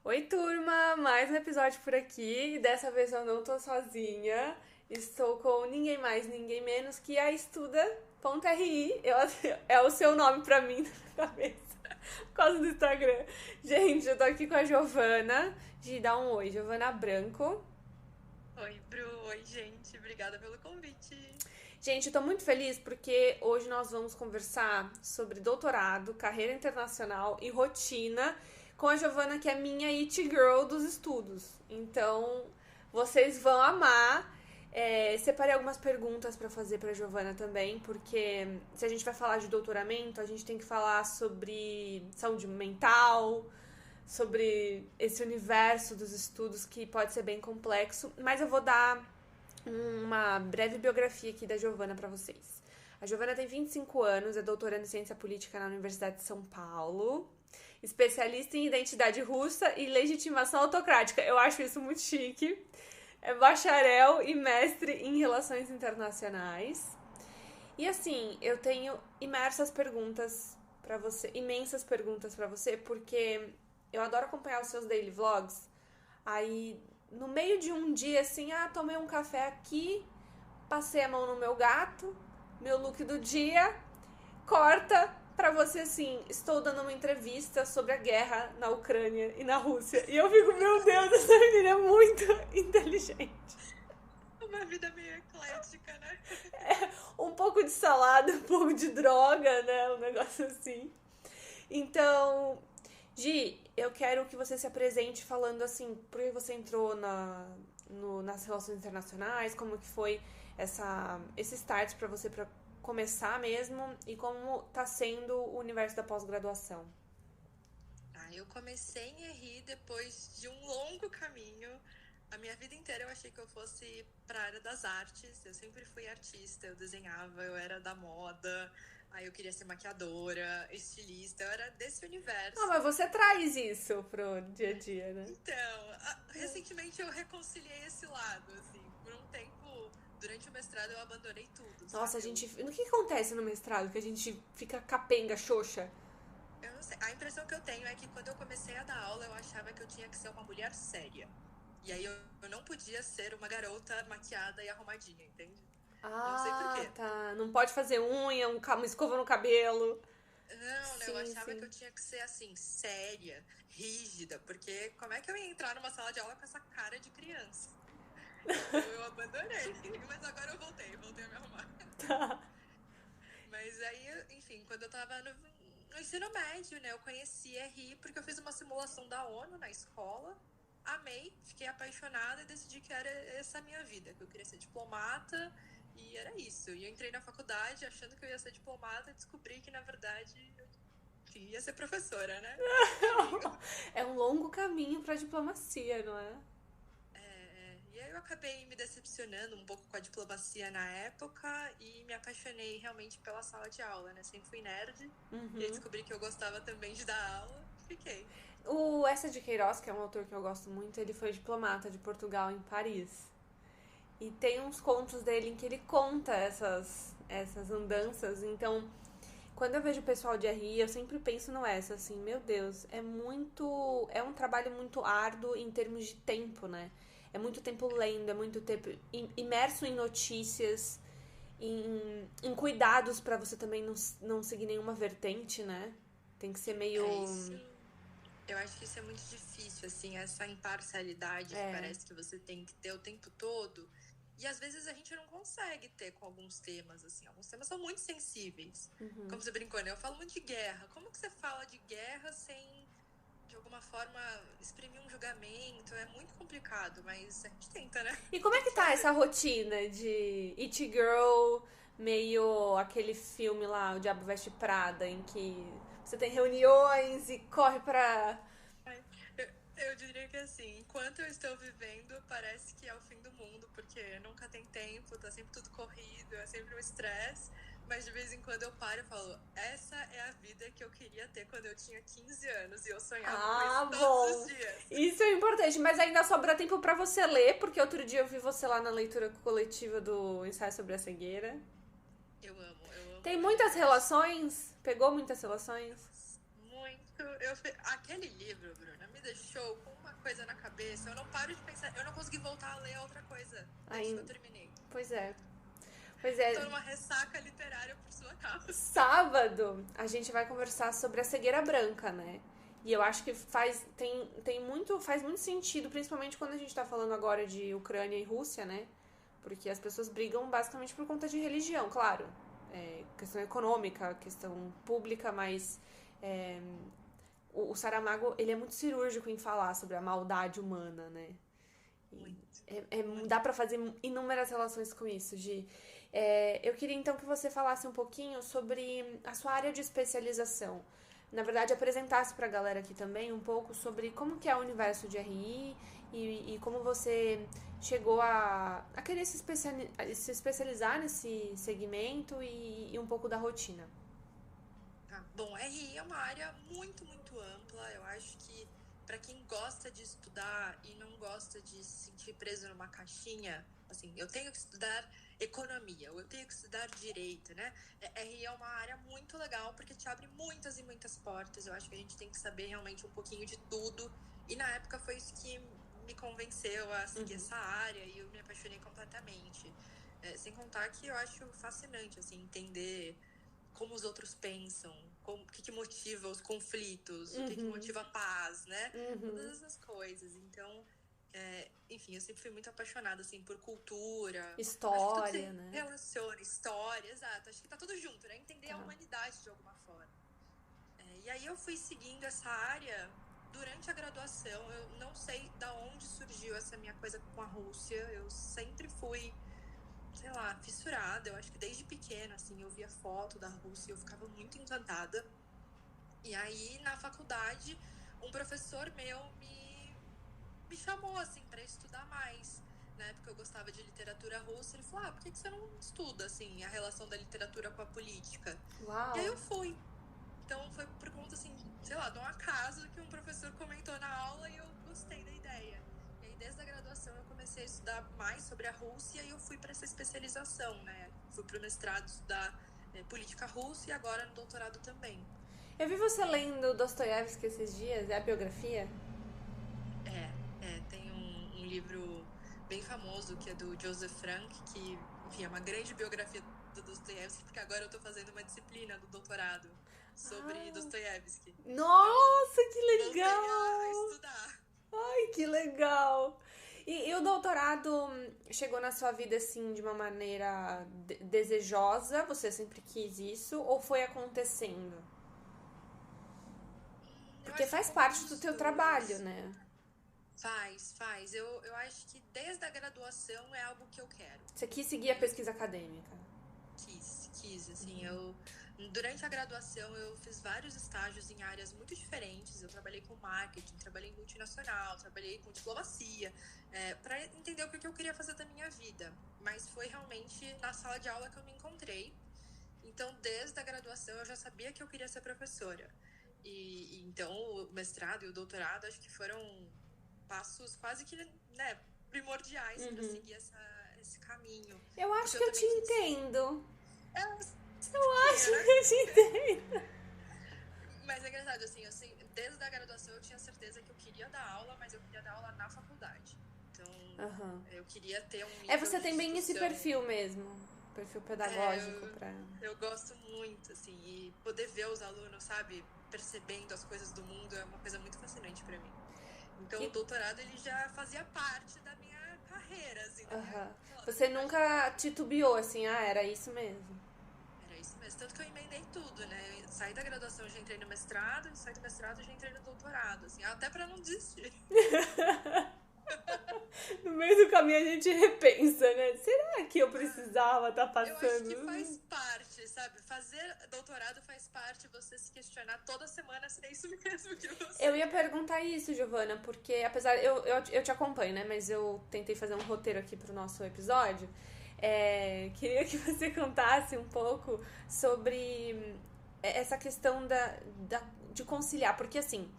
Oi, turma! Mais um episódio por aqui. Dessa vez eu não tô sozinha. Estou com ninguém mais, ninguém menos que a Estuda.ri. É o seu nome pra mim na cabeça, por causa do Instagram. Gente, eu tô aqui com a Giovana. Dá um oi, Giovana Branco. Oi, Bru. Oi, gente. Obrigada pelo convite. Gente, eu tô muito feliz porque hoje nós vamos conversar sobre doutorado, carreira internacional e rotina com a Giovana, que é minha it girl dos estudos. Então, vocês vão amar. Separei algumas perguntas pra fazer pra Giovana também, porque se a gente vai falar de doutoramento, a gente tem que falar sobre saúde mental, sobre esse universo dos estudos que pode ser bem complexo, mas eu vou dar uma breve biografia aqui da Giovana para vocês. A Giovana tem 25 anos, é doutoranda em ciência política na Universidade de São Paulo, especialista em identidade russa e legitimação autocrática. Eu acho isso muito chique. É bacharel e mestre em relações internacionais. E assim, eu tenho imensas perguntas para você, porque eu adoro acompanhar os seus daily vlogs. Aí, no meio de um dia, assim, tomei um café aqui, passei a mão no meu gato, meu look do dia, corta pra você assim, estou dando uma entrevista sobre a guerra na Ucrânia e na Rússia. E eu fico, meu Deus, essa menina é muito inteligente. Uma vida meio eclética, né? Um pouco de salada, um pouco de droga, né? Um negócio assim. Então, Gi, eu quero que você se apresente falando assim, por que você entrou nas relações internacionais, como que foi esse start pra você pra começar mesmo e como tá sendo o universo da pós-graduação. Eu comecei em RI depois de um longo caminho. A minha vida inteira eu achei que eu fosse para a área das artes. Eu sempre fui artista, eu desenhava, eu era da moda. Aí eu queria ser maquiadora, estilista, eu era desse Ah, universo. mas você traz isso pro dia a dia, né? Então, recentemente eu reconciliei esse lado, assim. Por um tempo, durante o mestrado, eu abandonei tudo, Nossa, a sabe? gente. O que acontece no mestrado? Que a gente fica capenga, xoxa? Eu não sei. A impressão que eu tenho é que quando eu comecei a dar aula, eu achava que eu tinha que ser uma mulher séria. E aí eu não podia ser uma garota maquiada e arrumadinha, entende? Não sei por Ah, quê. tá. Não pode fazer unha, uma escova no cabelo. Não, né? Eu Sim, achava que sim. eu tinha que ser assim, séria, rígida, porque como é que eu ia entrar numa sala de aula com essa cara de criança? Então eu abandonei. Mas agora eu voltei a me arrumar. Tá. Mas aí, enfim, quando eu tava no ensino médio, né, eu conheci RI porque eu fiz uma simulação da ONU na escola. Amei, fiquei apaixonada e decidi que era essa a minha vida, que eu queria ser diplomata e era isso. E eu entrei na faculdade achando que eu ia ser diplomata e descobri que, na verdade, eu ia ser professora, né? Longo caminho. É um longo caminho pra diplomacia, não é? E aí eu acabei me decepcionando um pouco com a diplomacia na época e me apaixonei realmente pela sala de aula, né? Sempre fui nerd e aí descobri que eu gostava também de dar aula. Fiquei. O Essa de Queiroz, que é um autor que eu gosto muito, ele foi diplomata de Portugal em Paris. E tem uns contos dele em que ele conta essas andanças. Então, quando eu vejo o pessoal de RI, eu sempre penso no Essa, assim, meu Deus, é muito. É um trabalho muito árduo em termos de tempo, né? É muito tempo lendo, é muito tempo imerso em notícias, em cuidados pra você também não seguir nenhuma vertente, né? Tem que ser meio. É isso. Eu acho que isso é muito difícil, assim, essa imparcialidade que É. parece que você tem que ter o tempo todo. E às vezes a gente não consegue ter com alguns temas, assim. Alguns temas são muito sensíveis. Como você brincou, né? Eu falo muito de guerra. Como que você fala de guerra sem, de alguma forma, exprimir um julgamento? É muito complicado, mas a gente tenta, né? E como é Tem que que tá fazer. essa rotina de It Girl, meio aquele filme lá, O Diabo Veste Prada, em que você tem reuniões e corre pra. Eu diria que assim, enquanto eu estou vivendo, parece que é o fim do mundo, porque nunca tem tempo, tá sempre tudo corrido, é sempre um estresse. Mas de vez em quando eu paro e falo, essa é a vida que eu queria ter quando eu tinha 15 anos e eu sonhava com isso Ah, todos os bom. dias. Isso é importante, mas ainda sobra tempo pra você ler, porque outro dia eu vi você lá na leitura coletiva do Ensaio sobre a Cegueira. Eu amo Tem ler, muitas gente. relações? Pegou muitas relações? Muito. Aquele livro, Bruna, me deixou com voltar a ler outra coisa desde que eu terminei. Pois é. Pois é. Tô numa ressaca literária por sua causa. Sábado, a gente vai conversar sobre a cegueira branca, né? E eu acho que faz muito sentido, principalmente quando a gente tá falando agora de Ucrânia e Rússia, né? Porque as pessoas brigam basicamente por conta de religião, claro. Questão econômica, questão pública, mas o Saramago, ele é muito cirúrgico em falar sobre a maldade humana, né? Dá pra fazer inúmeras relações com isso, Gi. Eu queria então que você falasse um pouquinho sobre a sua área de especialização. Na verdade, apresentasse pra galera aqui também um pouco sobre como que é o universo de RI e como você chegou a querer se especializar nesse segmento e um pouco da rotina. Bom, RI é uma área muito, muito ampla. Eu acho que para quem gosta de estudar e não gosta de se sentir preso numa caixinha, assim, eu tenho que estudar economia, ou eu tenho que estudar direito, né? RI é uma área muito legal porque te abre muitas e muitas portas. Eu acho que a gente tem que saber realmente um pouquinho de tudo. E na época foi isso que me convenceu a seguir essa área e eu me apaixonei completamente. Sem contar que eu acho fascinante, assim, entender como os outros pensam, o que motiva os conflitos, o que motiva a paz, né? Todas essas coisas. Então, enfim, eu sempre fui muito apaixonada, assim, por cultura. História, né? Relaciona, história, exato. Acho que tá tudo junto, né? Entender a humanidade de alguma forma. E aí eu fui seguindo essa área durante a graduação. Eu não sei da onde surgiu essa minha coisa com a Rússia. Eu sempre fui, sei lá, fissurada. Eu acho que desde pequena, assim, eu via foto da Rússia e eu ficava muito encantada. E aí, na faculdade, um professor meu me chamou, assim, para estudar mais, né? Porque eu gostava de literatura russa. Ele falou, por que você não estuda, assim, a relação da literatura com a política? Uau. E aí eu fui. Então, foi por conta, assim, sei lá, de um acaso que um professor comentou na aula e eu gostei da ideia. E aí, desde a graduação, eu comecei a estudar mais sobre a Rússia e eu fui para essa especialização, né? Fui para o mestrado estudar política russa e agora no doutorado também. Eu vi você lendo Dostoiévski esses dias, é a biografia? Tem um livro bem famoso que é do Joseph Frank, que, enfim, é uma grande biografia do Dostoiévski, porque agora eu tô fazendo uma disciplina do doutorado sobre Dostoiévski. Nossa, que legal! Voltei a estudar. Ai, que legal! E o doutorado chegou na sua vida, assim, de uma maneira desejosa? Você sempre quis isso? Ou foi acontecendo? Porque faz parte do teu trabalho, né? Faz. Eu acho que desde a graduação é algo que eu quero. Você quis seguir a pesquisa acadêmica? Quis, assim, durante a graduação eu fiz vários estágios em áreas muito diferentes. Eu trabalhei com marketing, trabalhei em multinacional, trabalhei com diplomacia, para entender o que eu queria fazer da minha vida. Mas foi realmente na sala de aula que eu me encontrei. Então, desde a graduação eu já sabia que eu queria ser professora. E então o mestrado e o doutorado acho que foram passos quase que, né, primordiais para seguir esse caminho. Eu acho que eu te entendo. Eu acho que eu te entendo. Mas é engraçado, assim, desde a graduação eu tinha certeza que eu queria dar aula, mas eu queria dar aula na faculdade. Então, eu queria ter um nível você tem bem esse perfil mesmo. Perfil pedagógico eu gosto muito, assim, e poder ver os alunos, sabe, percebendo as coisas do mundo é uma coisa muito fascinante pra mim. Então, o doutorado, ele já fazia parte da minha carreira, assim. Você nunca titubeou, assim, era isso mesmo? Era isso mesmo. Tanto que eu emendei tudo, né? Eu saí da graduação, já entrei no mestrado, e saí do mestrado, já entrei no doutorado, assim, até pra não desistir. No meio do caminho a gente repensa, né? Será que eu precisava estar passando? Eu acho que faz parte, sabe? Fazer doutorado faz parte, você se questionar toda semana se é isso mesmo que você... Eu ia perguntar isso, Giovana, porque apesar... Eu te acompanho, né? Mas eu tentei fazer um roteiro aqui pro nosso episódio. Queria que você contasse um pouco sobre essa questão de conciliar. Porque, assim,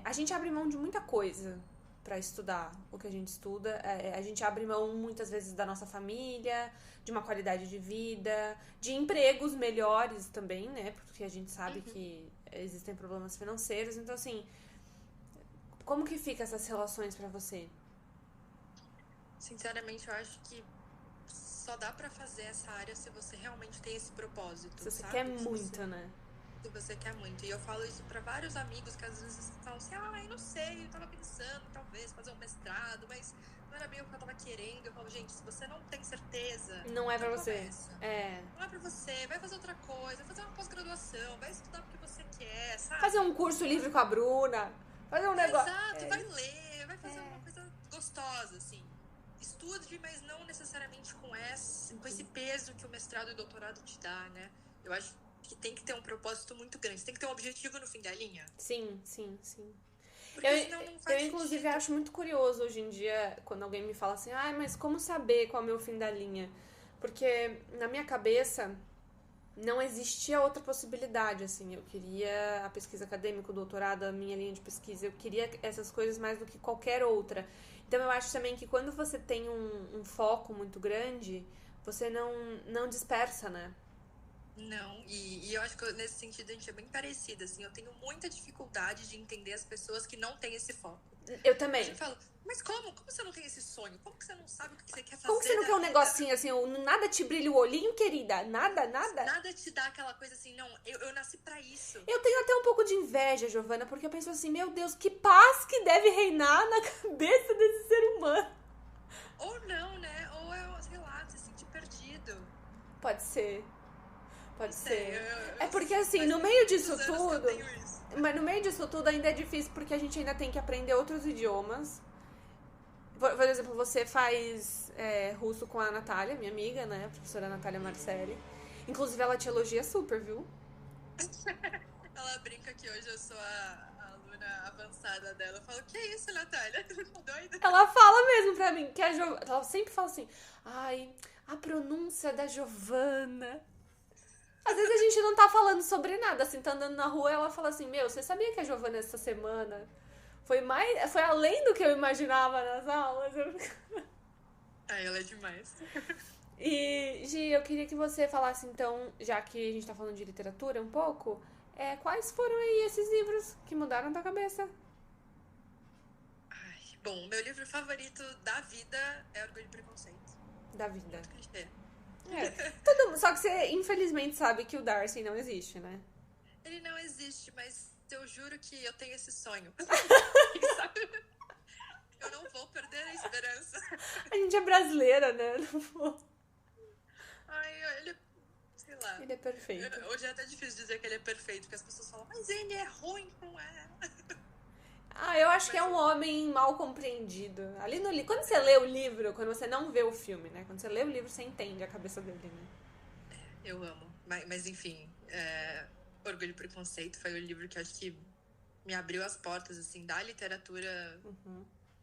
a gente abre mão de muita coisa para estudar o que a gente estuda. A gente abre mão muitas vezes da nossa família, de uma qualidade de vida, de empregos melhores também, né? Porque a gente sabe que existem problemas financeiros. Então, assim, como que fica essas relações para você? sinceramente, eu acho que só dá pra fazer essa área se você realmente tem esse propósito, Se você sabe? quer Se muito, você, né? se você quer muito. E eu falo isso pra vários amigos que às vezes falam assim, eu não sei, eu tava pensando talvez fazer um mestrado, mas não era bem o que eu tava querendo. Eu falo, gente, se você não tem certeza, Não é pra não você. começa. É. Não é pra você, vai fazer outra coisa, vai fazer uma pós-graduação, vai estudar porque você quer, sabe? Fazer um curso livre com a Bruna. Fazer um negócio. Exato, vai ler, vai fazer uma coisa gostosa, assim. Estude, mas não necessariamente com esse peso que o mestrado e o doutorado te dá, né? Eu acho que tem que ter um propósito muito grande. Você tem que ter um objetivo no fim da linha. Sim, sim, sim. Porque senão não faz Eu, inclusive, sentido. acho muito curioso hoje em dia, quando alguém me fala assim, mas como saber qual é o meu fim da linha? Porque na minha cabeça não existia outra possibilidade, assim. Eu queria a pesquisa acadêmica, o doutorado, a minha linha de pesquisa. Eu queria essas coisas mais do que qualquer outra. Então, eu acho também que quando você tem um foco muito grande, você não dispersa, né? Não, e eu acho que nesse sentido a gente é bem parecida, assim. Eu tenho muita dificuldade de entender as pessoas que não têm esse foco. Eu também. A gente fala, mas como? Como você não tem esse sonho? Como que você não sabe o que você quer fazer? Como que você não da quer um vida? negocinho assim, nada te brilha o olhinho, querida? Nada? Nada te dá aquela coisa assim, não, eu nasci pra isso. Eu tenho até um pouco de inveja, Giovana, porque eu penso assim, meu Deus, que paz que deve reinar na cabeça desse ser humano. Ou não, né? Ou é, sei lá, se sentir perdido. Pode ser. Pode Não sei, ser. É porque assim, no meio disso tudo. Mas no meio disso tudo ainda é difícil, porque a gente ainda tem que aprender outros idiomas. Por exemplo, você faz russo com a Natália, minha amiga, né? A professora Natália Marcelli. Inclusive, ela te elogia super, viu? Ela brinca que hoje eu sou a aluna avançada dela. Eu falo, que isso, Natália? Doida? Ela fala mesmo pra mim, que ela sempre fala assim, a pronúncia da Giovana. Às vezes a gente não tá falando sobre nada, assim, tá andando na rua e ela fala assim, você sabia que a Giovana essa semana foi além do que eu imaginava nas aulas? Ela é demais. E, Gi, eu queria que você falasse então, já que a gente tá falando de literatura um pouco, quais foram aí esses livros que mudaram a tua cabeça? Bom, meu livro favorito da vida é Orgulho e Preconceito. Da vida. Muito clichê. Só que você, infelizmente, sabe que o Darcy não existe, né? Ele não existe, mas eu juro que eu tenho esse sonho. Eu não vou perder a esperança. A gente é brasileira, né? Não vou. Ele... Sei lá. Ele é perfeito. Hoje é até difícil dizer que ele é perfeito, porque as pessoas falam, mas ele é ruim, não é? Eu acho que é um homem mal compreendido. Ali no livro. Quando você lê o livro, quando você não vê o filme, né? Quando você lê o livro, você entende a cabeça dele, né? Eu amo. Mas enfim, Orgulho e Preconceito foi o livro que eu acho que me abriu as portas, assim, da literatura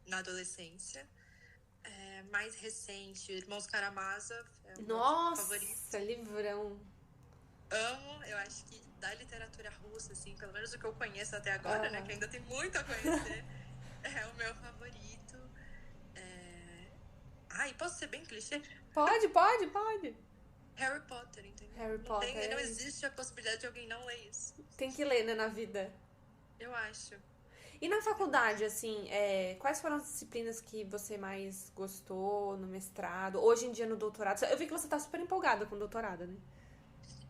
na adolescência. Mais recente, Irmãos Karamazov é o meu favorito. Nossa, livrão. Amo, eu acho que da literatura russa, assim, pelo menos o que eu conheço até agora, né, que ainda tem muito a conhecer, é o meu favorito. E posso ser bem clichê? Pode. Harry Potter, entendeu? Harry Potter. Não existe a possibilidade de alguém não ler isso. Tem que ler, né, na vida. Eu acho. E na faculdade, assim, quais foram as disciplinas que você mais gostou no mestrado? Hoje em dia no doutorado? Eu vi que você tá super empolgada com o doutorado, né?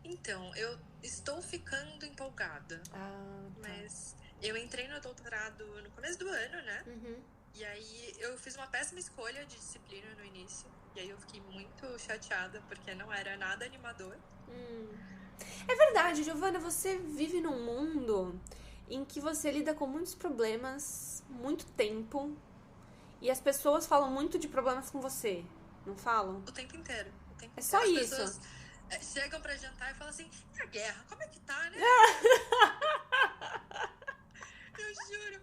Então, eu estou ficando empolgada. Tá. Mas eu entrei no doutorado no começo do ano, né? E aí eu fiz uma péssima escolha de disciplina no início. E aí eu fiquei muito chateada, porque não era nada animador. É verdade, Giovana, você vive num mundo em que você lida com muitos problemas, muito tempo, e as pessoas falam muito de problemas com você, não falam? O tempo inteiro. É só as isso. Pessoas chegam pra jantar e falam assim, e a guerra, como é que tá, né? Eu juro.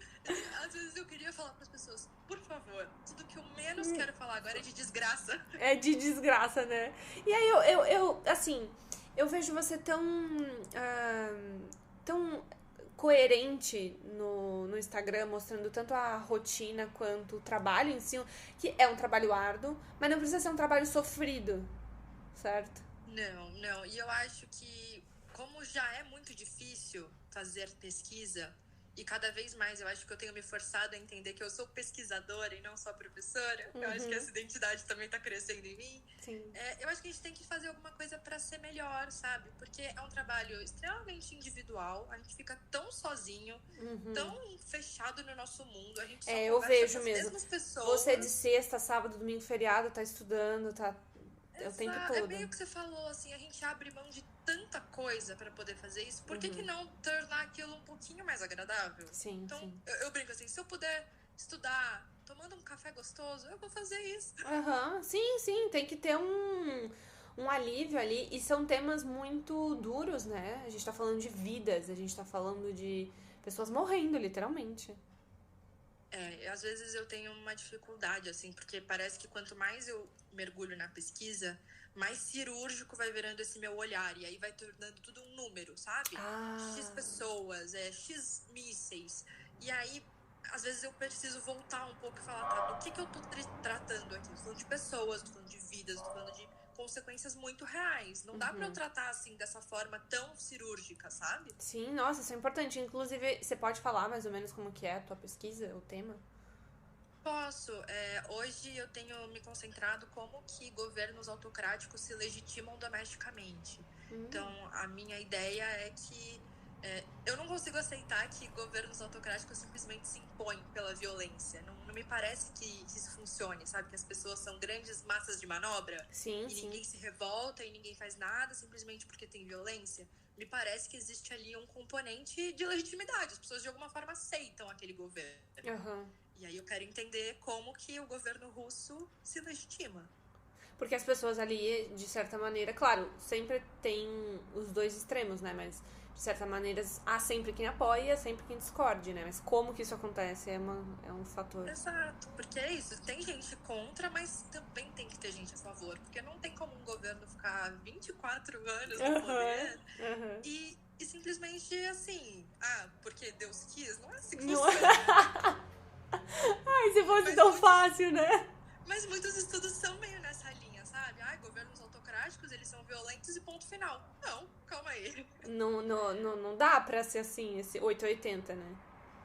Às vezes eu queria falar pras pessoas, por favor, tudo que eu menos quero falar agora é de desgraça. É de desgraça, né? E aí eu assim, eu vejo você tão coerente no Instagram, mostrando tanto a rotina quanto o trabalho em si, que é um trabalho árduo, mas não precisa ser um trabalho sofrido, certo? Não. E eu acho que, como já é muito difícil fazer pesquisa, E cada vez mais eu acho que eu tenho me forçado a entender que eu sou pesquisadora e não só professora. Eu acho que essa identidade também tá crescendo em mim. Sim. Eu acho que a gente tem que fazer alguma coisa pra ser melhor, sabe? Porque é um trabalho extremamente individual. A gente fica tão sozinho, tão fechado no nosso mundo. A gente só eu conversa vejo com as mesmo. mesmas pessoas. Você de sexta, sábado, domingo, feriado, tá estudando, tá o tempo todo. É meio que você falou, assim, a gente abre mão de tanta coisa pra poder fazer isso. Por que não tornar aquilo um pouquinho mais agradável? Sim, então, sim. Eu brinco assim, se eu puder estudar tomando um café gostoso, eu vou fazer isso. Sim, tem que ter um alívio ali. E são temas muito duros, né? A gente tá falando de vidas, a gente tá falando de pessoas morrendo, literalmente. Às vezes eu tenho uma dificuldade, assim, porque parece que quanto mais eu mergulho na pesquisa, mais cirúrgico vai virando esse meu olhar. E aí vai tornando tudo um número, sabe? X pessoas, X mísseis. E aí, às vezes eu preciso voltar um pouco e falar, tá, do que eu tô tratando aqui? Tô falando de pessoas, tô falando de vidas, tô falando de consequências muito reais. Não dá pra eu tratar, assim, dessa forma tão cirúrgica, sabe? Sim, nossa, isso é importante. Inclusive, você pode falar mais ou menos como que é a tua pesquisa, o tema? Posso. Hoje eu tenho me concentrado como que governos autocráticos se legitimam domesticamente. Então, a minha ideia é que eu não consigo aceitar que governos autocráticos simplesmente se impõem pela violência. Não me parece que isso funcione, sabe? Que as pessoas são grandes massas de manobra. Sim, e ninguém se revolta e ninguém faz nada simplesmente porque tem violência. Me parece que existe ali um componente de legitimidade. As pessoas de alguma forma aceitam aquele governo. E aí eu quero entender como que o governo russo se legitima. Porque as pessoas ali, de certa maneira, claro, sempre tem os dois extremos, né? Mas, de certa maneira, há sempre quem apoia e há sempre quem discorde, né? Mas como que isso acontece é um fator. Exato, porque é isso. Tem gente contra, mas também tem que ter gente a favor. Porque não tem como um governo ficar 24 anos no poder e simplesmente assim, porque Deus quis. Não é assim que funciona. Ai, se fosse tão fácil, né? Mas muitos estudos são meio nessa linha, sabe? Governos autocráticos, eles são violentos e ponto final. Não, calma aí. Não dá pra ser assim, esse 880, né?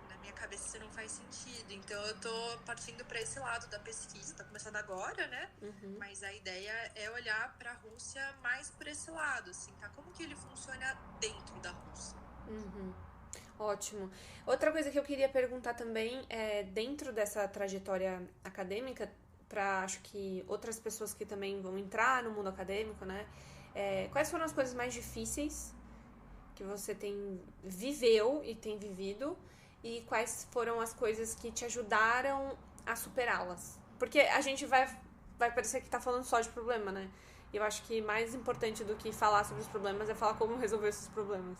Na minha cabeça isso não faz sentido. Então eu tô partindo pra esse lado da pesquisa. Tá começando agora, né? Mas a ideia é olhar pra Rússia mais por esse lado, assim, tá? Como que ele funciona dentro da Rússia? Ótimo. Outra coisa que eu queria perguntar também é, dentro dessa trajetória acadêmica, para acho que outras pessoas que também vão entrar no mundo acadêmico, né? Quais foram as coisas mais difíceis que você viveu e tem vivido e quais foram as coisas que te ajudaram a superá-las? Porque a gente vai parecer que tá falando só de problema, né? E eu acho que mais importante do que falar sobre os problemas é falar como resolver esses problemas.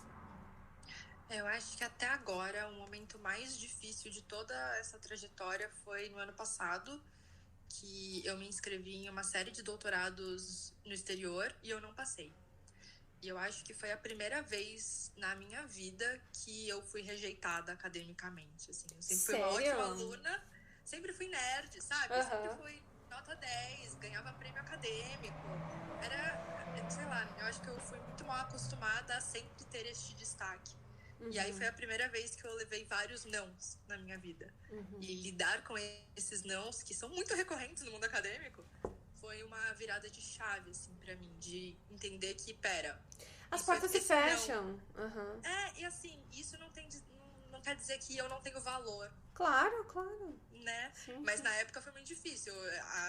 Eu acho que até agora o momento mais difícil de toda essa trajetória foi no ano passado, que eu me inscrevi em uma série de doutorados no exterior e eu não passei. E eu acho que foi a primeira vez na minha vida que eu fui rejeitada academicamente, assim. Eu sempre fui uma ótima aluna, sempre fui nerd, sabe? Eu sempre fui nota 10, ganhava prêmio acadêmico. Sei lá, eu acho que eu fui muito mal acostumada a sempre ter este destaque. E aí foi a primeira vez que eu levei vários nãos na minha vida. E lidar com esses nãos, que são muito recorrentes no mundo acadêmico, foi uma virada de chave, assim, pra mim. De entender que, as portas se fecham. E assim, isso não quer dizer que eu não tenho valor. Claro. Né? Sim, mas na época foi muito difícil.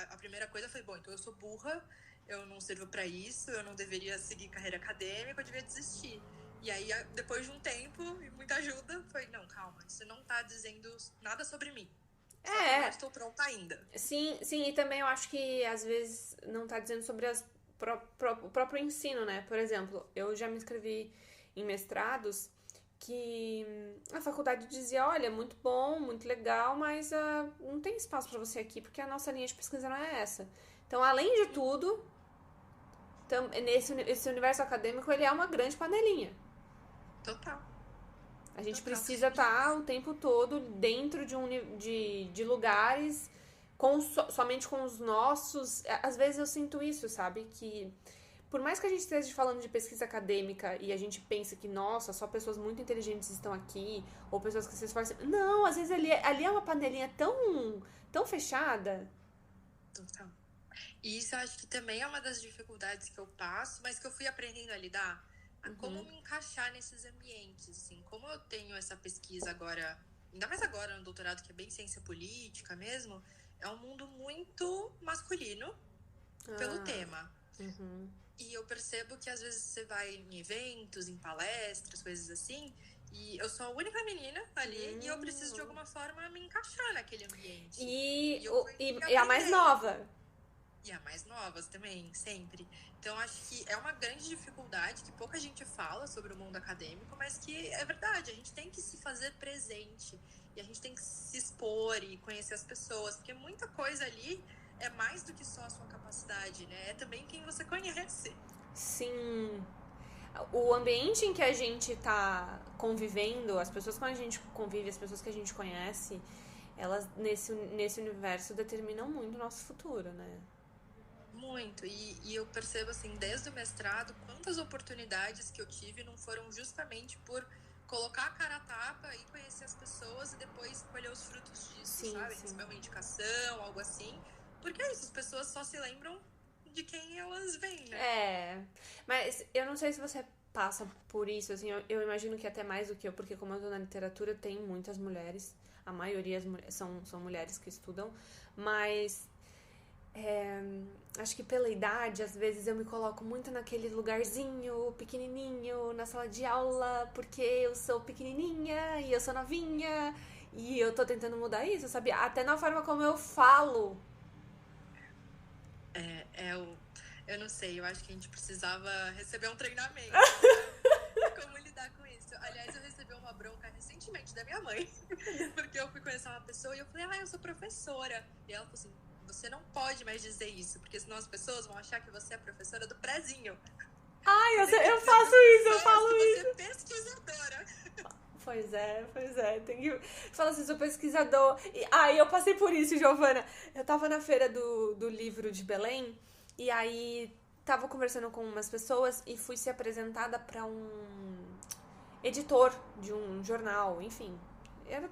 A primeira coisa foi, então eu sou burra, eu não sirvo pra isso, eu não deveria seguir carreira acadêmica, eu devia desistir. E aí, depois de um tempo e muita ajuda, foi, não, calma, isso não tá dizendo nada sobre mim. Só que eu não estou pronta ainda. Sim, e também eu acho que às vezes não tá dizendo sobre o próprio ensino, né? Por exemplo, eu já me inscrevi em mestrados que a faculdade dizia, olha, muito bom, muito legal, mas não tem espaço pra você aqui, porque a nossa linha de pesquisa não é essa. Então, além de tudo, esse universo acadêmico, ele é uma grande panelinha. Total. A gente precisa estar o tempo todo dentro de lugares somente com os nossos... Às vezes eu sinto isso, sabe? Que por mais que a gente esteja falando de pesquisa acadêmica e a gente pense que, nossa, só pessoas muito inteligentes estão aqui, ou pessoas que se esforçam. Não, às vezes ali é uma panelinha tão fechada. Então, e isso eu acho que também é uma das dificuldades que eu passo, mas que eu fui aprendendo a lidar, a como me encaixar nesses ambientes, assim. Como eu tenho essa pesquisa agora, ainda mais agora no doutorado, que é bem ciência política mesmo, é um mundo muito masculino pelo tema. E eu percebo que às vezes você vai em eventos, em palestras, coisas assim, e eu sou a única menina ali e eu preciso de alguma forma me encaixar naquele ambiente. E a mais nova. E a mais novas também, sempre. Então, acho que é uma grande dificuldade que pouca gente fala sobre o mundo acadêmico, mas que é verdade, a gente tem que se fazer presente e a gente tem que se expor e conhecer as pessoas, porque muita coisa ali é mais do que só a sua capacidade, né? É também quem você conhece. Sim. O ambiente em que a gente tá convivendo, as pessoas com a gente convive, as pessoas que a gente conhece, elas nesse universo determinam muito o nosso futuro, né? Muito, e eu percebo assim, desde o mestrado, quantas oportunidades que eu tive não foram justamente por colocar a cara a tapa e conhecer as pessoas e depois colher os frutos disso, sabe? Receber uma indicação, algo assim. Porque é isso, as pessoas só se lembram de quem elas vêm, né? Mas eu não sei se você passa por isso, assim, eu imagino que até mais do que eu, porque como eu tô na literatura, tem muitas mulheres, a maioria são mulheres que estudam, mas... acho que pela idade, às vezes eu me coloco muito naquele lugarzinho pequenininho na sala de aula, porque eu sou pequenininha e eu sou novinha e eu tô tentando mudar isso, sabe? Até na forma como eu falo. Eu não sei, eu acho que a gente precisava receber um treinamento como lidar com isso. Aliás, eu recebi uma bronca recentemente da minha mãe, porque eu fui conhecer uma pessoa e eu falei, eu sou professora. E ela falou assim, você não pode mais dizer isso, porque senão as pessoas vão achar que você é professora do prezinho. Eu faço isso, eu falo isso. Você é pesquisadora. Pois é, tem que... Fala assim, sou pesquisador. E eu passei por isso, Giovana. Eu tava na feira do livro de Belém, e aí tava conversando com umas pessoas e fui ser apresentada pra um editor de um jornal, enfim... Era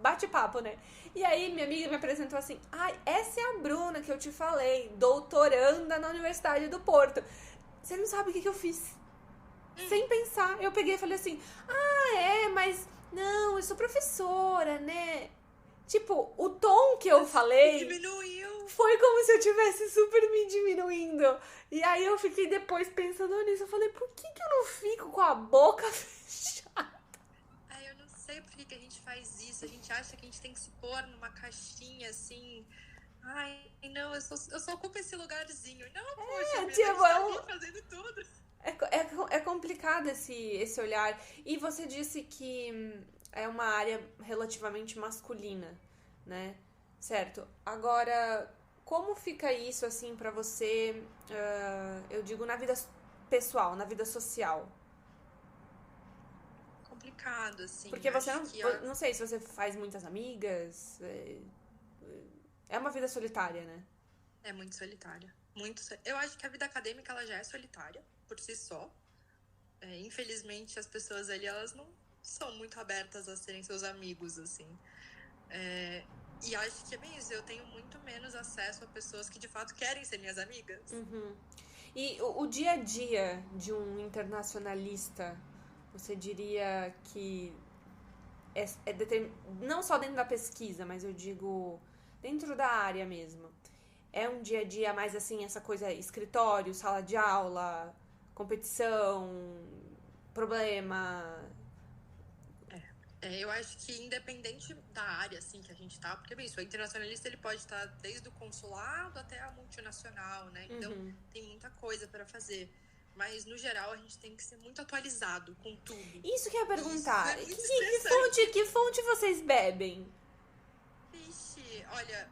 bate-papo, né? E aí minha amiga me apresentou assim, essa é a Bruna que eu te falei, doutoranda na Universidade do Porto. Você não sabe o que eu fiz? Sem pensar, eu peguei e falei assim, mas não, eu sou professora, né? Tipo, o tom que eu falei diminuiu. Foi como se eu tivesse super me diminuindo. E aí eu fiquei depois pensando nisso, eu falei, por que eu não fico com a boca fechada? Sei por que a gente faz isso, a gente acha que a gente tem que se pôr numa caixinha assim, não, eu só ocupo esse lugarzinho, não, poxa, a gente tá aqui fazendo tudo. É complicado esse olhar, e você disse que é uma área relativamente masculina, né, certo? Agora, como fica isso assim pra você, eu digo na vida pessoal, na vida social? Complicado, assim. Porque você não sei se você faz muitas amigas. É uma vida solitária, né? É muito solitária. Eu acho que a vida acadêmica ela já é solitária, por si só. Infelizmente, as pessoas ali, elas não são muito abertas a serem seus amigos, assim. E acho que é bem isso. Eu tenho muito menos acesso a pessoas que, de fato, querem ser minhas amigas. Uhum. E o dia a dia de um internacionalista... Você diria que não só dentro da pesquisa, mas eu digo dentro da área mesmo. É um dia a dia mais assim, essa coisa escritório, sala de aula, competição, problema. Eu acho que independente da área assim que a gente tá, porque bem, isso, o internacionalista ele pode estar desde o consulado até a multinacional, né? Então tem muita coisa para fazer. Mas, no geral, a gente tem que ser muito atualizado com tudo. Isso que eu ia perguntar. Que fonte vocês bebem? Vixe, olha,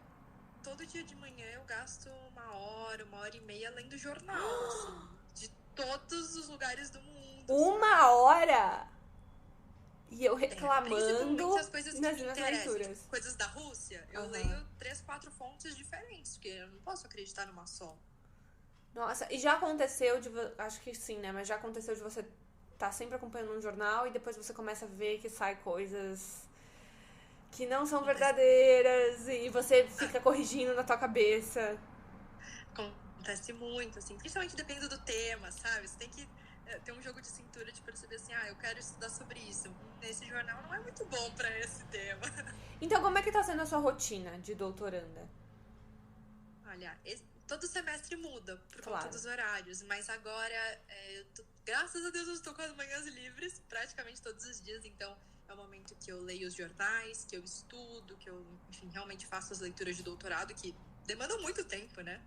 todo dia de manhã eu gasto 1 hora e meia lendo jornal, assim, de todos os lugares do mundo. 1 hora? E eu reclamando principalmente as coisas que nas me minhas interessam, leituras. tipo, coisas da Rússia, eu leio 3, 4 fontes diferentes, porque eu não posso acreditar numa só. Nossa, e já aconteceu acho que sim, né? Mas já aconteceu de você tá sempre acompanhando um jornal e depois você começa a ver que sai coisas que não são verdadeiras e você fica corrigindo na tua cabeça. Acontece muito, assim, principalmente dependendo do tema, sabe? Você tem que ter um jogo de cintura de perceber assim, eu quero estudar sobre isso. Esse jornal não é muito bom pra esse tema. Então, como é que tá sendo a sua rotina de doutoranda? Olha, todo semestre muda por Claro. conta dos horários, mas agora, graças a Deus, eu estou com as manhãs livres praticamente todos os dias, então é o momento que eu leio os jornais, que eu estudo, que eu, enfim, realmente faço as leituras de doutorado, que demandam muito tempo, né?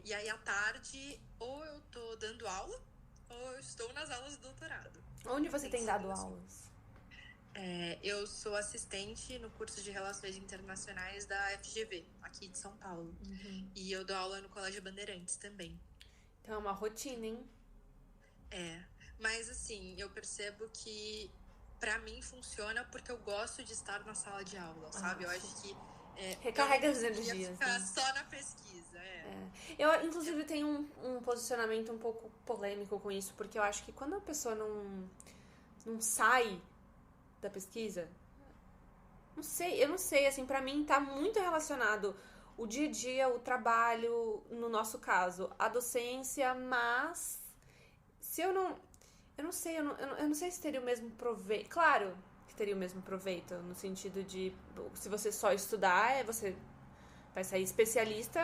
E aí, à tarde, ou eu tô dando aula, ou eu estou nas aulas de doutorado. Onde você tem dado aulas? Eu sou assistente no curso de Relações Internacionais da FGV, aqui de São Paulo. Uhum. E eu dou aula no Colégio Bandeirantes também. Então é uma rotina, hein? Mas assim, eu percebo que pra mim funciona porque eu gosto de estar na sala de aula, sabe? Eu acho que recarrega as energias. Ficar só na pesquisa, Eu, inclusive, tenho um posicionamento um pouco polêmico com isso, porque eu acho que quando a pessoa não sai da pesquisa, eu não sei, assim, pra mim tá muito relacionado o dia a dia, o trabalho, no nosso caso, a docência, mas se eu não sei, eu não sei se teria o mesmo proveito. Claro que teria o mesmo proveito, no sentido de, se você só estudar, você vai sair especialista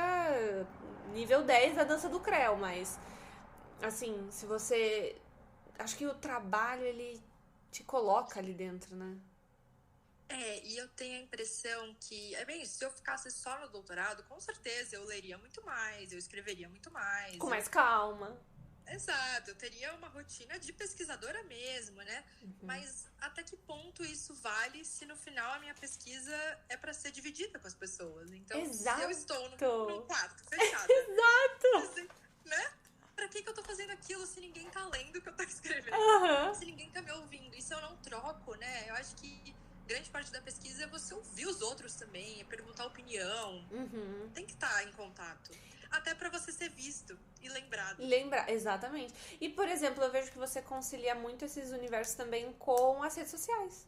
nível 10 da dança do Creu, mas, assim, se você... Acho que o trabalho, ele te coloca ali dentro, né? E eu tenho a impressão que, se eu ficasse só no doutorado, com certeza eu leria muito mais, eu escreveria muito mais. Com mais calma. Exato, eu teria uma rotina de pesquisadora mesmo, né? Uhum. Mas até que ponto isso vale se no final a minha pesquisa é pra ser dividida com as pessoas? Então, Exato. se eu estou num quarto fechado, Exato! né? Pra que eu tô fazendo aquilo se ninguém tá lendo o que eu tô escrevendo? Uhum. Se ninguém tá me ouvindo? E se eu não troco, né? Eu acho que grande parte da pesquisa é você ouvir os outros também, é perguntar opinião. Uhum. Tem que estar em contato. Até pra você ser visto e lembrado. Exatamente. E, por exemplo, eu vejo que você concilia muito esses universos também com as redes sociais.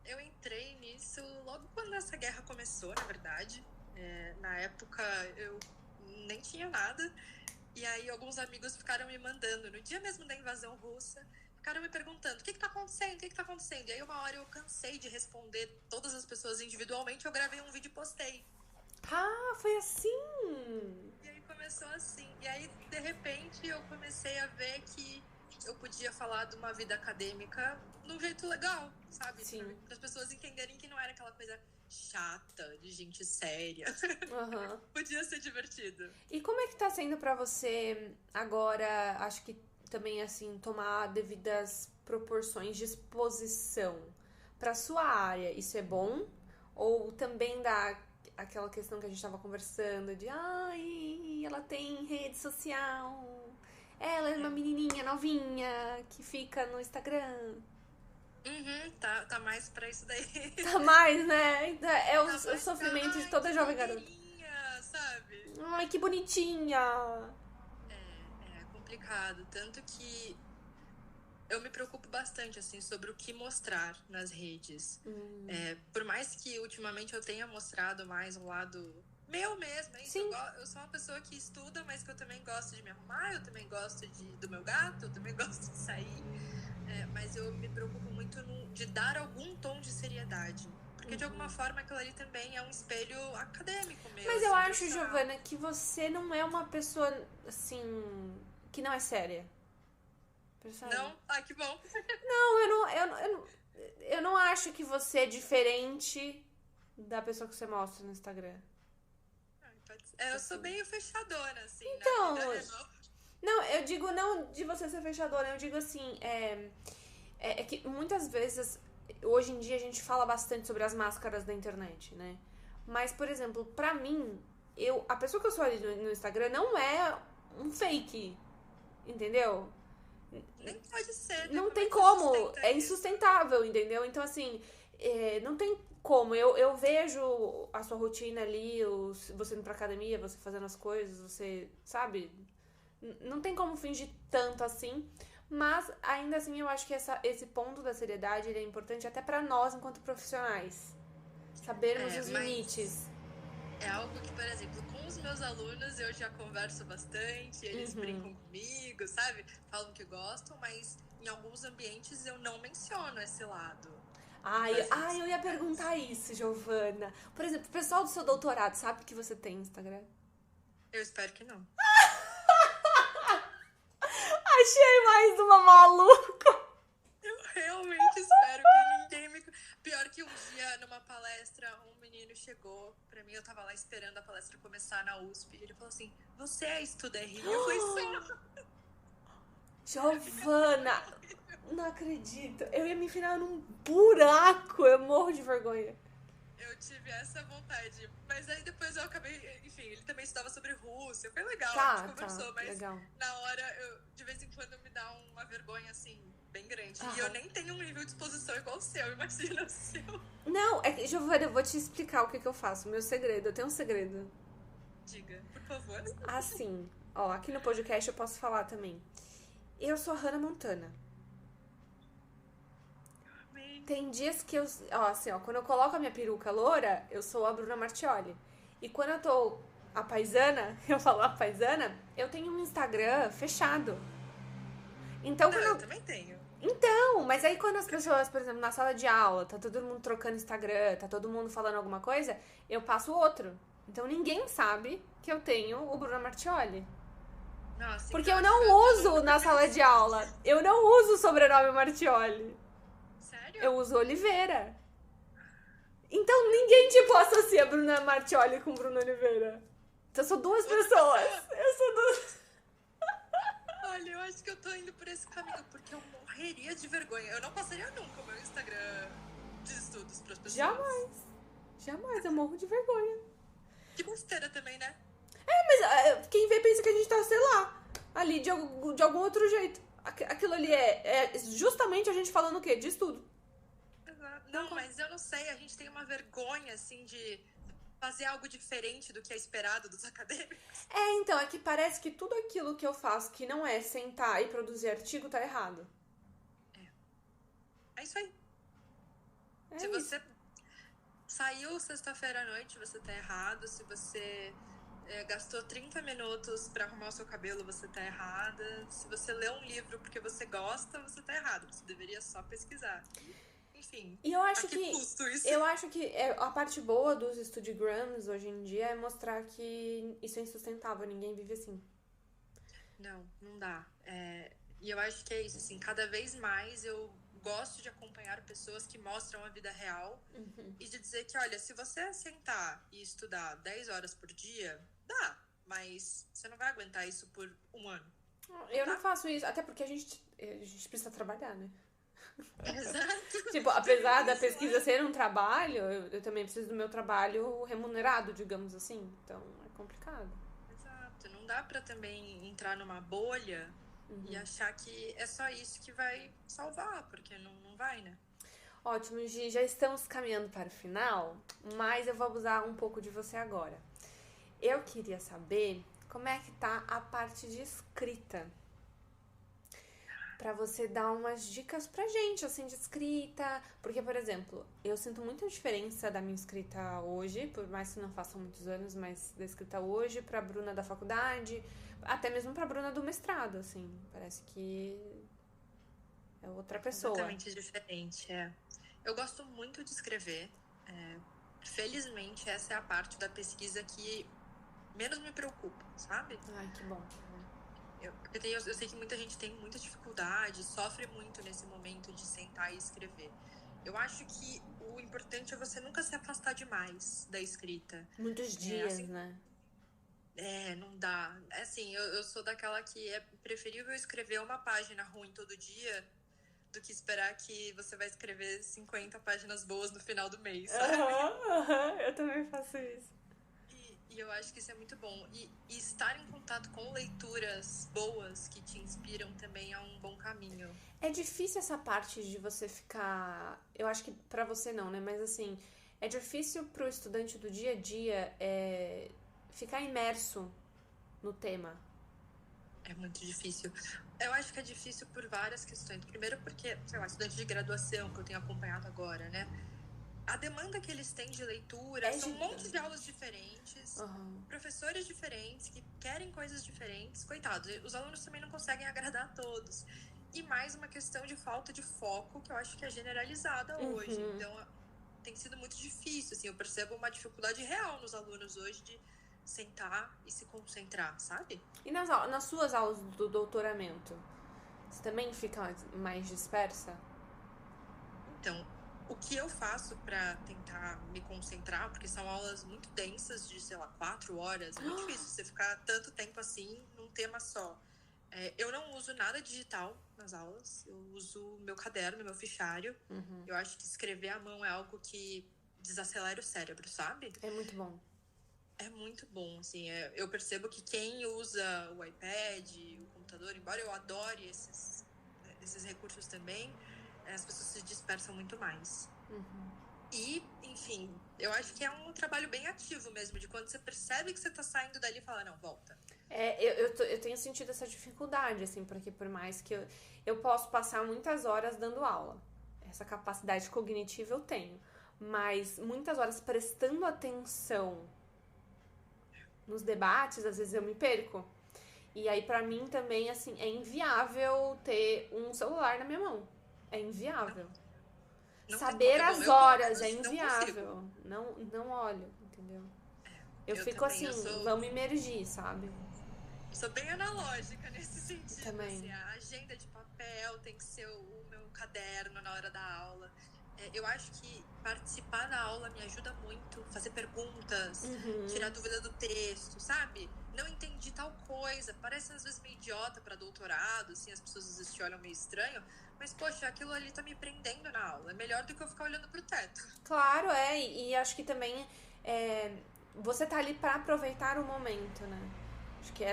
Eu entrei nisso logo quando essa guerra começou, na verdade. Na época, eu nem tinha nada. E aí, alguns amigos ficaram me mandando, no dia mesmo da invasão russa, ficaram me perguntando, o que tá acontecendo? O que tá acontecendo? E aí, uma hora eu cansei de responder todas as pessoas individualmente, eu gravei um vídeo e postei. Ah, foi assim? E aí começou assim. E aí, de repente, eu comecei a ver que eu podia falar de uma vida acadêmica de um jeito legal, sabe? Sim. Para as pessoas entenderem que não era aquela coisa chata, de gente séria. Uhum. Podia ser divertido. E como é que tá sendo pra você agora, acho que também, assim, tomar devidas proporções de exposição pra sua área? Isso é bom? Ou também dá aquela questão que a gente tava conversando de ela tem rede social, ela é uma menininha novinha que fica no Instagram. Tá mais pra isso daí. Tá mais, né? É o sofrimento de toda jovem garota. Sabe? Ai, que bonitinha. É complicado. Tanto que eu me preocupo bastante, assim, sobre o que mostrar nas redes. Por mais que ultimamente eu tenha mostrado mais um lado meu mesmo, hein? Sim. Eu sou uma pessoa que estuda, mas que eu também gosto de me arrumar, eu também gosto do meu gato, eu também gosto de sair. Mas eu me preocupo muito de dar algum tom de seriedade. Porque de alguma forma aquilo ali também é um espelho acadêmico mesmo. Mas eu acho, Giovana, que você não é uma pessoa, assim, que não é séria. Percebe? Não? Que bom. Não, eu não acho que você é diferente da pessoa que você mostra no Instagram. Eu sou meio fechadona, assim, então, na vida real. Não, eu digo não de você ser fechadora, eu digo assim, é que muitas vezes, hoje em dia a gente fala bastante sobre as máscaras da internet, né? Mas, por exemplo, pra mim, a pessoa que eu sou ali no Instagram não é um fake, entendeu? Nem pode ser. Não tem como, é insustentável, entendeu? Então, assim, não tem como. Eu vejo a sua rotina ali, você indo pra academia, você fazendo as coisas, você, sabe? Não tem como fingir tanto assim. Mas, ainda assim, eu acho que esse ponto da seriedade ele é importante até pra nós, enquanto profissionais. Sabermos os Mas limites. é algo que, por exemplo, com os meus alunos eu já converso bastante, eles brincam comigo, sabe? Falam que gostam, mas em alguns ambientes eu não menciono esse lado das redes Eu ia sociais. perguntar isso, Giovana. Por exemplo, o pessoal do seu doutorado sabe que você tem Instagram? Eu espero que não. Achei mais uma maluca. Eu realmente espero que ninguém me. Pior que um dia, numa palestra, um menino chegou pra mim, eu tava lá esperando a palestra começar na USP, e ele falou assim: Você estuda RI? Eu falei: Sou. Giovana, não acredito. Eu ia me enfiar num buraco. Eu morro de vergonha. Eu tive essa vontade. Mas aí depois eu acabei. Enfim, ele também estudava sobre Rússia. Foi legal, a gente conversou, mas legal. na hora, de vez em quando, me dá uma vergonha assim, bem grande. Aham. E eu nem tenho um nível de exposição igual o seu, imagina o seu. Não, Giovana, eu vou te explicar o que eu faço. Meu segredo, eu tenho um segredo. Diga, por favor. Assim, ó, aqui no podcast eu posso falar também. Eu sou a Hannah Montana. Amém. Tem dias que quando eu coloco a minha peruca loura, eu sou a Bruna Martioli. E quando eu tô a paisana, eu falo a paisana, eu tenho um Instagram fechado. Então, Não, eu também tenho. Então, mas aí quando as pessoas, por exemplo, na sala de aula, tá todo mundo trocando Instagram, tá todo mundo falando alguma coisa, eu passo outro. Então ninguém sabe que eu tenho o Bruna Martioli. Nossa, Porque então eu não uso na sala de aula. Eu não uso o sobrenome Martioli. Sério? Eu uso Oliveira. Então ninguém, tipo, associa Bruna Martioli com Bruna Oliveira. Então eu sou duas pessoas. Eu sou duas. Olha, eu acho que eu tô indo por esse caminho, porque eu morreria de vergonha. Eu não passaria nunca o meu Instagram de estudos pras pessoas. Jamais, eu morro de vergonha. Que besteira também, né? Mas quem vê pensa que a gente tá, sei lá, ali de algum outro jeito. Aquilo ali é justamente a gente falando o quê? De estudo. Exato. Não, mas eu não sei, a gente tem uma vergonha, assim, de fazer algo diferente do que é esperado dos acadêmicos. Então, é que parece que tudo aquilo que eu faço que não é sentar e produzir artigo tá errado. É isso aí. É Se isso. você saiu sexta-feira à noite, você tá errado. Se você gastou 30 minutos pra arrumar o seu cabelo, você tá errada. Se você leu um livro porque você gosta, você tá errado. Você deveria só pesquisar. Enfim, E eu acho a que custo isso? eu acho que a parte boa dos Studiograms hoje em dia é mostrar que isso é insustentável, ninguém vive assim. Não dá. E eu acho que é isso, assim, cada vez mais eu gosto de acompanhar pessoas que mostram a vida real e de dizer que, olha, se você sentar e estudar 10 horas por dia, dá, mas você não vai aguentar isso por um ano. Eu não faço isso, até porque a gente precisa trabalhar, né? Exato. Tipo, apesar da pesquisa ser um trabalho, eu também preciso do meu trabalho remunerado, digamos assim. Então, é complicado. Exato. Não dá pra também entrar numa bolha e achar que é só isso que vai salvar, porque não vai, né? Ótimo, Gi, já estamos caminhando para o final, mas eu vou abusar um pouco de você agora. Eu queria saber como é que tá a parte de escrita. Pra você dar umas dicas pra gente, assim, de escrita. Porque, por exemplo, eu sinto muita diferença da minha escrita hoje, por mais que não façam muitos anos, mas da escrita hoje pra Bruna da faculdade, até mesmo pra Bruna do mestrado, assim. Parece que é outra pessoa. Completamente diferente, Eu gosto muito de escrever. Felizmente, essa é a parte da pesquisa que menos me preocupa, sabe? Ai, que bom. Eu sei que muita gente tem muita dificuldade, sofre muito nesse momento de sentar e escrever. Eu acho que o importante é você nunca se afastar demais da escrita. Muitos dias, assim, né? Não dá. Assim, eu sou daquela que é preferível escrever uma página ruim todo dia do que esperar que você vai escrever 50 páginas boas no final do mês, sabe? Eu também faço isso. E eu acho que isso é muito bom. E estar em contato com leituras boas que te inspiram também é um bom caminho. É difícil essa parte de você ficar. Eu acho que pra você não, né? Mas assim, é difícil pro estudante do dia a dia ficar imerso no tema. É muito difícil. Eu acho que é difícil por várias questões. Primeiro porque, sei lá, estudante de graduação que eu tenho acompanhado agora, né? A demanda que eles têm de leitura são um monte de aulas diferentes, professores diferentes que querem coisas diferentes. Coitados, os alunos também não conseguem agradar a todos. E mais uma questão de falta de foco, que eu acho que é generalizada hoje. Então, tem sido muito difícil, assim, eu percebo uma dificuldade real nos alunos hoje de sentar e se concentrar, sabe? E nas suas aulas do doutoramento, você também fica mais dispersa? Então, o que eu faço para tentar me concentrar, porque são aulas muito densas, de, sei lá, 4 horas, é muito difícil você ficar tanto tempo assim num tema só. Eu não uso nada digital nas aulas, eu uso meu caderno, meu fichário. Eu acho que escrever à mão é algo que desacelera o cérebro, sabe? É muito bom. É muito bom, assim, eu percebo que quem usa o iPad, o computador, embora eu adore esses recursos também, as pessoas se dispersam muito mais. E, enfim, eu acho que é um trabalho bem ativo mesmo, de quando você percebe que você tá saindo dali e fala, não, volta. Eu tenho sentido essa dificuldade, assim, porque por mais que eu posso passar muitas horas dando aula, essa capacidade cognitiva eu tenho, mas muitas horas prestando atenção nos debates, às vezes eu me perco. E aí, pra mim, também, assim, é inviável ter um celular na minha mão. É inviável. Não Saber tem, as horas é não inviável. Não olho, entendeu? Eu fico também, assim, vamos emergir, sabe? Sou bem analógica nesse sentido. Também. Assim, a agenda de papel tem que ser o meu caderno na hora da aula. Eu acho que participar da aula me ajuda muito, fazer perguntas, tirar dúvida do texto, sabe? Não entendi tal coisa, parece às vezes meio idiota para doutorado, assim, as pessoas às vezes te olham meio estranho, mas poxa, aquilo ali tá me prendendo na aula, é melhor do que eu ficar olhando pro teto. Claro, e acho que também você tá ali pra aproveitar o momento, né? Acho que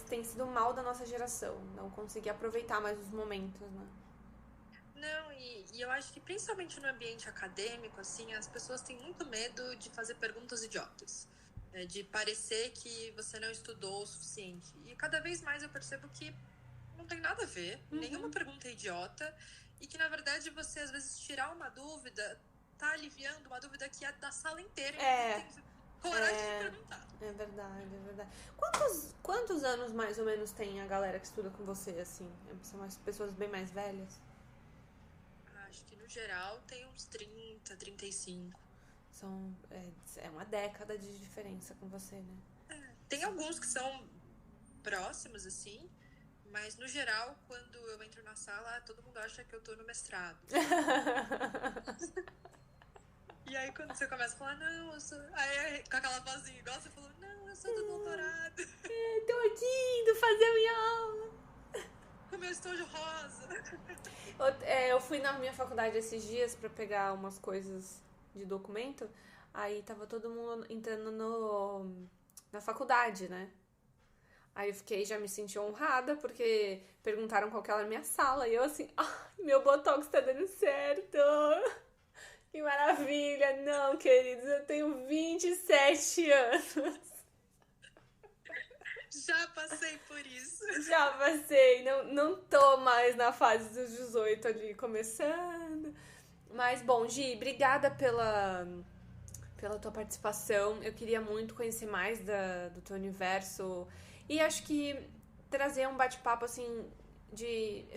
tem sido o mal da nossa geração, não conseguir aproveitar mais os momentos, né? Não, e eu acho que principalmente no ambiente acadêmico, assim, as pessoas têm muito medo de fazer perguntas idiotas. De parecer que você não estudou o suficiente. E cada vez mais eu percebo que não tem nada a ver, nenhuma pergunta é idiota, e que, na verdade, você, às vezes, tirar uma dúvida tá aliviando uma dúvida que é da sala inteira e não tem coragem de perguntar. É verdade, é verdade. Quantos anos, mais ou menos, tem a galera que estuda com você, assim? São as pessoas bem mais velhas? Acho que, no geral, tem uns 30, 35. É uma década de diferença com você, né? Tem alguns que são próximos, assim, mas no geral, quando eu entro na sala, todo mundo acha que eu tô no mestrado. E aí quando você começa a falar, não, eu sou... Aí com aquela vozinha igual você falou, não, eu sou do doutorado. Tô aqui indo fazer minha aula. Com meu estojo rosa. Eu fui na minha faculdade esses dias pra pegar umas coisas de documento. Aí tava todo mundo entrando na faculdade, né? Aí eu já me senti honrada, porque perguntaram qual que era a minha sala. E eu assim, meu botox tá dando certo. Que maravilha. Não, queridos, eu tenho 27 anos. Já passei por isso. Já passei. Não tô mais na fase dos 18 ali, começando. Mas, bom, Gi, obrigada pela tua participação. Eu queria muito conhecer mais do teu universo. E acho que trazer um bate-papo, assim,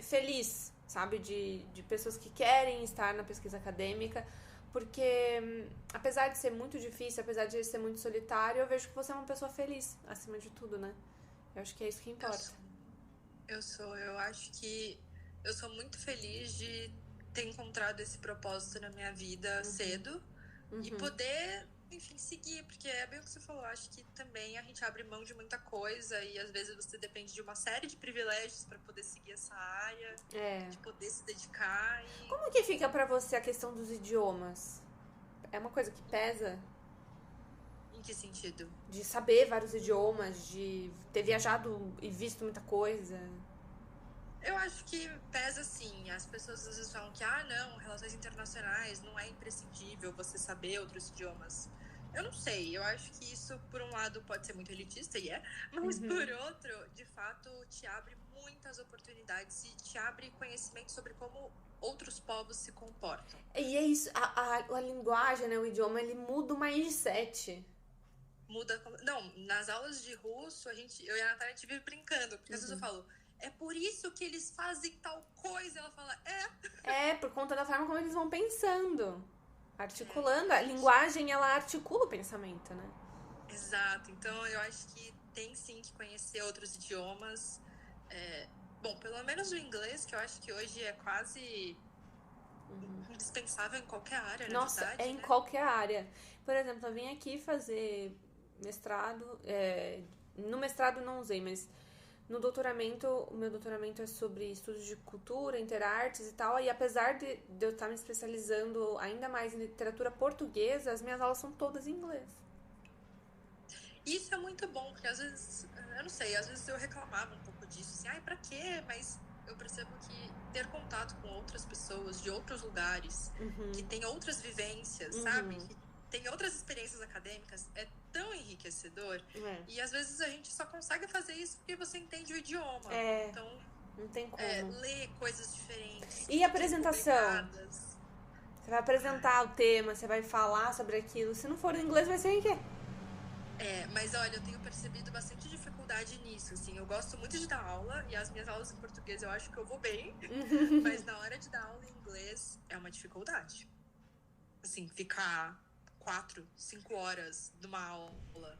feliz, sabe? De pessoas que querem estar na pesquisa acadêmica. Porque, apesar de ser muito difícil, apesar de ser muito solitário, eu vejo que você é uma pessoa feliz, acima de tudo, né? Eu acho que é isso que importa. Eu acho que eu sou muito feliz de ter encontrado esse propósito na minha vida cedo e poder, enfim, seguir, porque é bem o que você falou, acho que também a gente abre mão de muita coisa e às vezes você depende de uma série de privilégios para poder seguir essa área, de poder se dedicar. Como que fica pra você a questão dos idiomas? É uma coisa que pesa? Em que sentido? De saber vários idiomas, de ter viajado e visto muita coisa. Eu acho que pesa sim. As pessoas às vezes falam que, não, relações internacionais não é imprescindível você saber outros idiomas. Eu não sei, eu acho que isso, por um lado, pode ser muito elitista, mas por outro, de fato, te abre muitas oportunidades e te abre conhecimento sobre como outros povos se comportam. E é isso, a linguagem, né, o idioma, ele muda o mindset. Muda. Não, nas aulas de russo, eu e a Natália, a gente vive brincando, porque às vezes eu falo, é por isso que eles fazem tal coisa. Ela fala, por conta da forma como eles vão pensando. Articulando. A linguagem, ela articula o pensamento, né? Exato. Então, eu acho que tem sim que conhecer outros idiomas. Bom, pelo menos o inglês, que eu acho que hoje é quase indispensável em qualquer área, na Nossa, verdade, em qualquer área. Por exemplo, eu vim aqui fazer mestrado. No mestrado não usei, mas no doutoramento, o meu doutoramento é sobre estudos de cultura, interartes e tal. E apesar de eu estar me especializando ainda mais em literatura portuguesa, as minhas aulas são todas em inglês. Isso é muito bom, porque às vezes, eu não sei, às vezes eu reclamava um pouco disso, assim, pra quê? Mas eu percebo que ter contato com outras pessoas de outros lugares, que têm outras vivências, sabe? Que tem outras experiências acadêmicas, é tão enriquecedor. E às vezes a gente só consegue fazer isso porque você entende o idioma. Então, não tem como. Ler coisas diferentes. E apresentação? Você vai apresentar o tema, você vai falar sobre aquilo. Se não for em inglês, vai ser em quê? Mas olha, eu tenho percebido bastante dificuldade nisso, assim, eu gosto muito de dar aula, e as minhas aulas em português eu acho que eu vou bem, mas na hora de dar aula em inglês é uma dificuldade. Assim, ficar 4, 5 horas numa aula,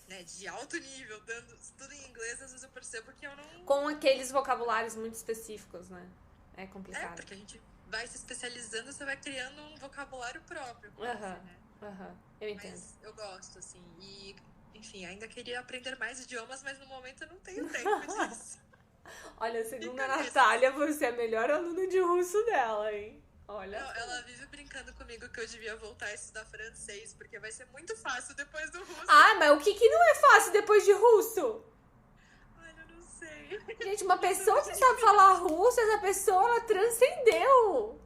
né, de alto nível, dando tudo em inglês, às vezes eu percebo que eu não... Com aqueles vocabulários muito específicos, né? É complicado. Porque a gente vai se especializando, você vai criando um vocabulário próprio, né? Eu entendo. Mas eu gosto, assim, e, enfim, ainda queria aprender mais idiomas, mas no momento eu não tenho tempo disso. Olha, segundo a Natália, você é a melhor aluna de russo dela, hein? Olha. Não, ela vive brincando comigo que eu devia voltar a estudar francês, porque vai ser muito fácil depois do russo. Mas o que não é fácil depois de russo? Ai, eu não sei. Gente, uma pessoa que sabe falar russo, essa pessoa, ela transcendeu.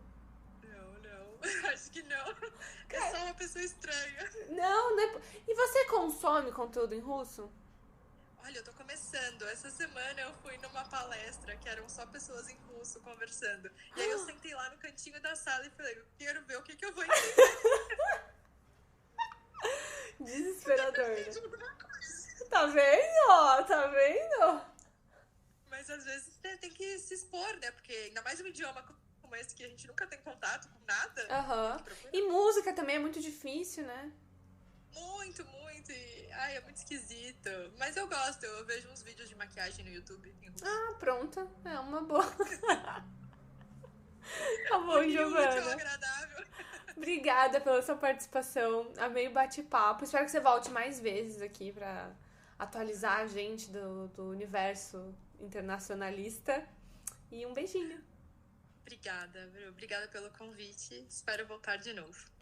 Não, acho que não. É só uma pessoa estranha. Não é... E você consome conteúdo em russo? Olha, eu tô começando. Essa semana eu fui numa palestra que eram só pessoas em russo conversando. E aí eu sentei lá no cantinho da sala e falei, eu quero ver o que eu vou entender. Desesperador. Tá vendo? Tá vendo? Mas às vezes tem que se expor, né? Porque ainda mais um idioma como esse que a gente nunca tem contato com nada. E música também é muito difícil, né? Muito. E, é muito esquisito. Mas eu gosto. Eu vejo uns vídeos de maquiagem no YouTube em russo. Pronto. É uma boa. Tá bom, Giovana. Agradável. Obrigada pela sua participação. Amei o bate-papo. Espero que você volte mais vezes aqui pra atualizar a gente do universo internacionalista. E um beijinho. Obrigada pelo convite. Espero voltar de novo.